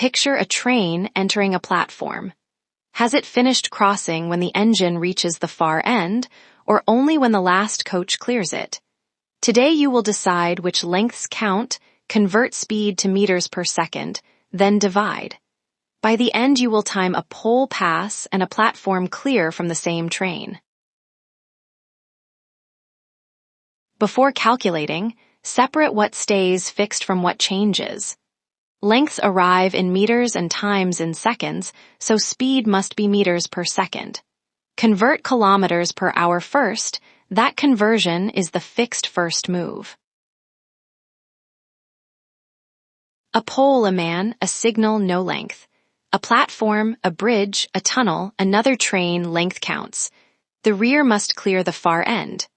Picture a train entering a platform. Has it finished crossing when the engine reaches the far end, or only when the last coach clears it? Today you will decide which lengths count, convert speed to meters per second, then divide. By the end you will time a pole pass and a platform clear from the same train. Before calculating, separate what stays fixed from what changes. Lengths arrive in meters and times in seconds, so speed must be meters per second. Convert kilometers per hour first. That conversion is the fixed first move. A pole, a man, a signal, no length. A platform, a bridge, a tunnel, another train, length counts. The rear must clear the far end.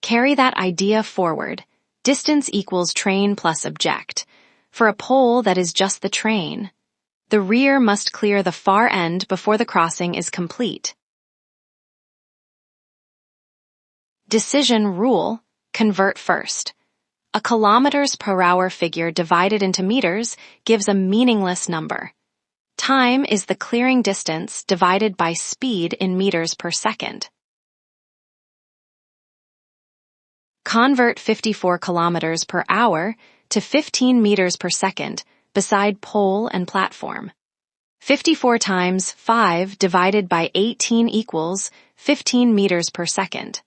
Carry that idea forward. Distance equals train plus object. For a pole, that is just the train. The rear must clear the far end before the crossing is complete. Decision rule: convert first. A kilometers per hour figure divided into meters gives a meaningless number. Time is the clearing distance divided by speed in meters per second. Convert 54 kilometers per hour to 15 meters per second beside pole and platform. 54 times 5 divided by 18 equals 15 meters per second.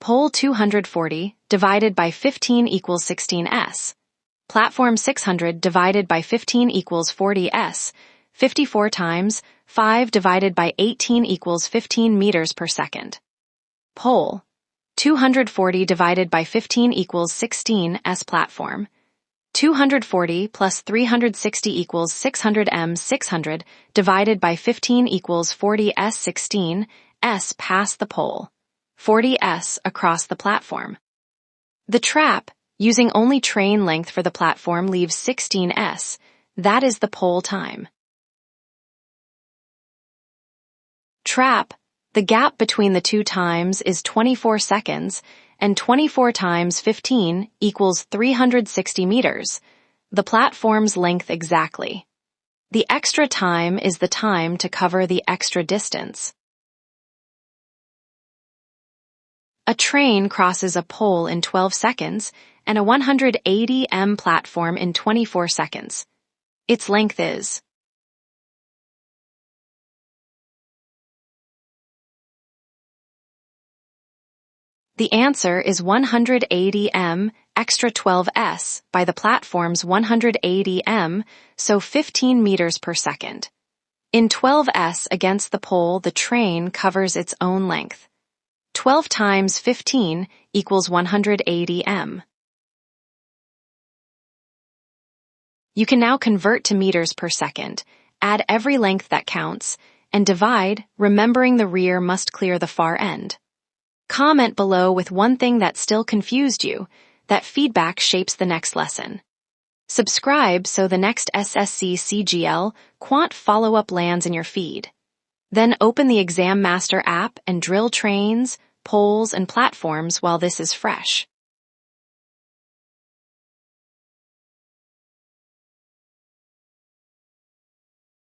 Pole 240 divided by 15 equals 16s. Platform 600 divided by 15 equals 40s. 54 times 5 divided by 18 equals 15 meters per second. Pole 240 divided by 15 equals 16s. Platform 240 plus 360 equals 600 m. 600 divided by 15 equals 40s. 16 s past the pole, 40s across the platform. The trap, using only train length for the platform, leaves 16s. That is the pole time. Trap: the gap between the two times is 24 seconds, and 24 times 15 equals 360 meters, the platform's length exactly. The extra time is the time to cover the extra distance. A train crosses a pole in 12 seconds and a 180 m platform in 24 seconds. Its length is. The answer is 180 m extra 12s by the platform's 180 m, so 15 meters per second. In 12s against the pole, the train covers its own length. 12 times 15 equals 180 m. You can now convert to meters per second, add every length that counts, and divide, remembering the rear must clear the far end. Comment below with one thing that still confused you. That feedback shapes the next lesson. Subscribe so the next SSC CGL Quant follow-up lands in your feed. Then open the ExamMaster app and drill trains, poles, and platforms while this is fresh.